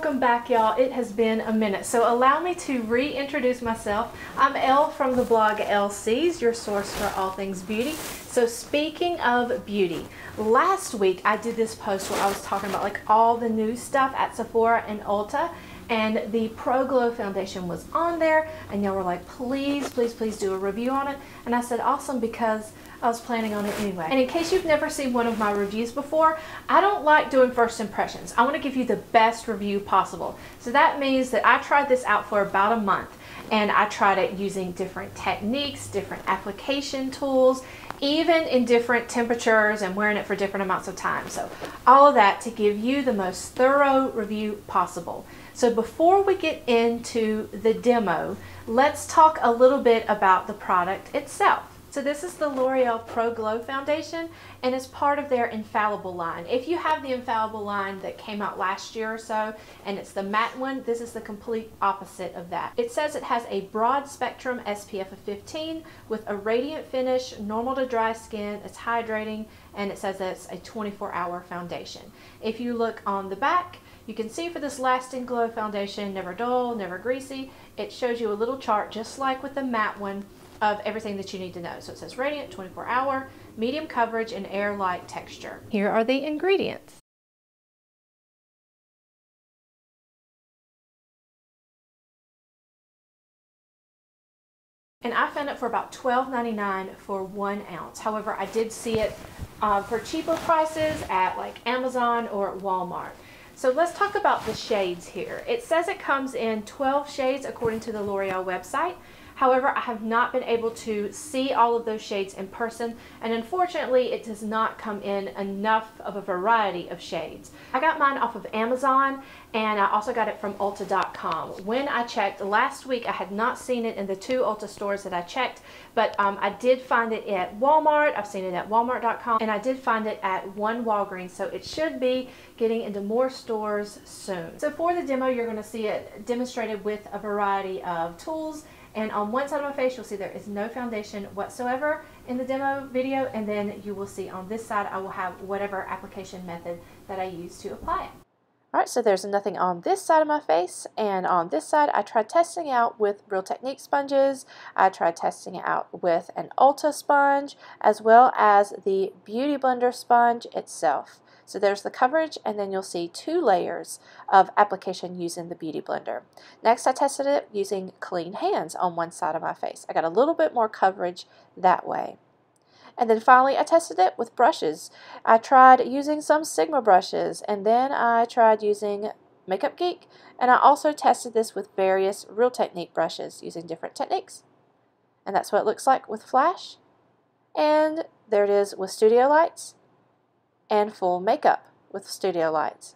welcome back, y'all. It has been a minute, so allow me to reintroduce myself. I'm Elle from the blog LC's, your source for all things beauty. So speaking of beauty, last week I did this post where I was talking about like all the new stuff at Sephora and Ulta, and the Pro Glow foundation was on there, and y'all were like, please, please, please do a review on it. And I said awesome, because I was planning on it anyway. And in case you've never seen one of my reviews before, I don't like doing first impressions. I want to give you the best review possible. So that means that I tried this out for about a month, and I tried it using different techniques, different application tools, even in different temperatures, and wearing it for different amounts of time. So all of that to give you the most thorough review possible. So before we get into the demo, let's talk a little bit about the product itself. So this is the L'Oreal Pro Glow Foundation, and it's part of their Infallible line. If you have the Infallible line that came out last year or so, and it's the matte one, this is the complete opposite of that. It says it has a broad spectrum SPF of 15 with a radiant finish, normal to dry skin, it's hydrating, and it says that it's a 24-hour foundation. If you look on the back, you can see for this Lasting Glow foundation, never dull, never greasy, it shows you a little chart just like with the matte one of everything that you need to know. So it says radiant, 24-hour, medium coverage, and air-like texture. Here are the ingredients. And I found it for about $12.99 for 1 ounce. However, I did see it for cheaper prices at like Amazon or at Walmart. So let's talk about the shades here. It says it comes in 12 shades according to the L'Oreal website. However, I have not been able to see all of those shades in person, and unfortunately it does not come in enough of a variety of shades. I got mine off of Amazon, and I also got it from Ulta.com. When I checked last week, I had not seen it in the 2 Ulta stores that I checked, but I did find it at Walmart. I've seen it at Walmart.com, and I did find it at one Walgreens, so it should be getting into more stores soon. So for the demo, you're going to see it demonstrated with a variety of tools. And on one side of my face, you'll see there is no foundation whatsoever in the demo video. And then you will see on this side, I will have whatever application method that I use to apply it. All right, so there's nothing on this side of my face. And on this side, I tried testing it out with Real Technique sponges. I tried testing it out with an Ulta sponge, as well as the Beauty Blender sponge itself. So there's the coverage, and then you'll see 2 layers of application using the Beauty Blender. Next, I tested it using clean hands on one side of my face. I got a little bit more coverage that way. And then finally, I tested it with brushes. I tried using some Sigma brushes, and then I tried using Makeup Geek, and I also tested this with various Real Technique brushes using different techniques. And that's what it looks like with flash. And there it is with studio lights, and full makeup with studio lights.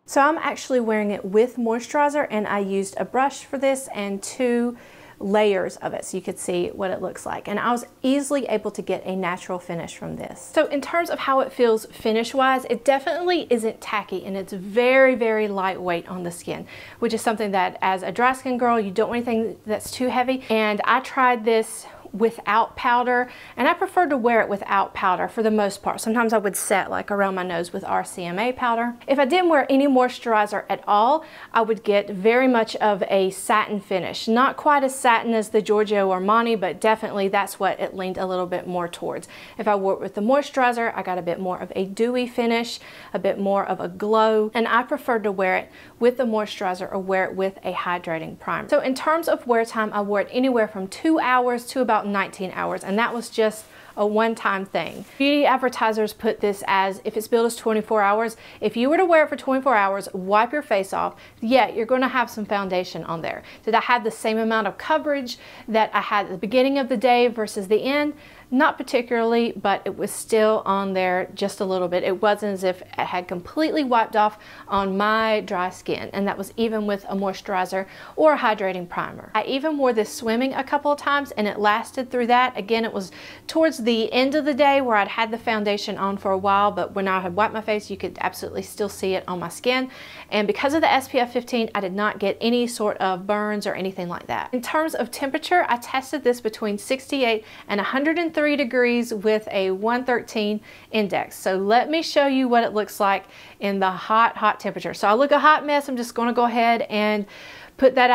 So I'm actually wearing it with moisturizer, and I used a brush for this and 2 layers of it so you could see what it looks like, and I was easily able to get a natural finish from this. So in terms of how it feels finish wise, it definitely isn't tacky, and it's very, very lightweight on the skin, which is something that as a dry skin girl, you don't want anything that's too heavy. And I tried this without powder, and I prefer to wear it without powder for the most part. Sometimes I would set like around my nose with RCMA powder. If I didn't wear any moisturizer at all, I would get very much of a satin finish. Not quite as satin as the Giorgio Armani, but definitely that's what it leaned a little bit more towards. If I wore it with the moisturizer, I got a bit more of a dewy finish, a bit more of a glow, and I prefer to wear it with the moisturizer or wear it with a hydrating primer. So in terms of wear time, I wore it anywhere from 2 hours to about 19 hours, and that was just a one-time thing. Beauty advertisers put this as, if it's billed as 24 hours, if you were to wear it for 24 hours, wipe your face off, yeah, you're going to have some foundation on there. Did I have the same amount of coverage that I had at the beginning of the day versus the end? Not particularly, but it was still on there just a little bit. It wasn't as if it had completely wiped off on my dry skin, and that was even with a moisturizer or a hydrating primer. I even wore this swimming a couple of times, and it lasted through that. Again, it was towards the end of the day where I'd had the foundation on for a while, but when I had wiped my face, you could absolutely still see it on my skin. And because of the SPF 15, I did not get any sort of burns or anything like that. In terms of temperature, I tested this between 68 and 110 103 degrees with a 113 index. So let me show you what it looks like in the hot temperature. So I look a hot mess. I'm just going to go ahead and put that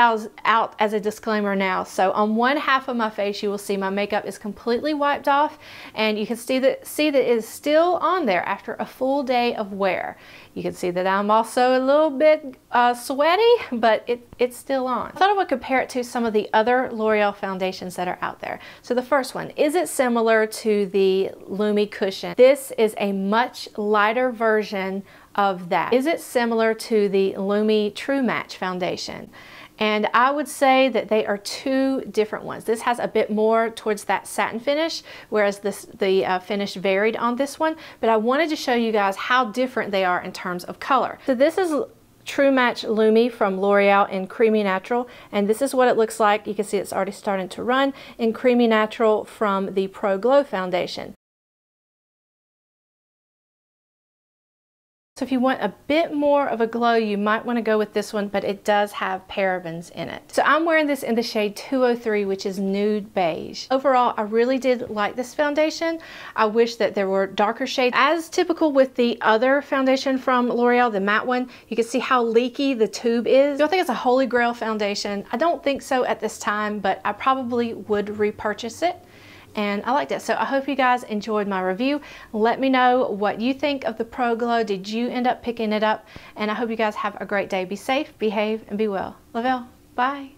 out as a disclaimer now. So on one half of my face, you will see my makeup is completely wiped off, and you can see that it is still on there after a full day of wear. You can see that I'm also a little bit sweaty, but it's still on. I thought I would compare it to some of the other L'Oreal foundations that are out there. So the first one, is it similar to the Lumi Cushion? This is a much lighter version of that. Is it similar to the Lumi True Match foundation? And I would say that they are two different ones. This has a bit more towards that satin finish, whereas the finish varied on this one. But I wanted to show you guys how different they are in terms of color. So this is True Match Lumi from L'Oreal in Creamy Natural, and this is what it looks like. You can see it's already starting to run in Creamy Natural from the Pro Glow foundation. So if you want a bit more of a glow, you might want to go with this one, but it does have parabens in it. So I'm wearing this in the shade 203, which is nude beige. Overall, I really did like this foundation. I wish that there were darker shades. As typical with the other foundation from L'Oreal, the matte one, you can see how leaky the tube is. Do I think it's a holy grail foundation? I don't think so at this time, but I probably would repurchase it. And I liked it. So I hope you guys enjoyed my review. Let me know what you think of the Pro Glow. Did you end up picking it up? And I hope you guys have a great day. Be safe, behave, and be well. Lavelle, bye.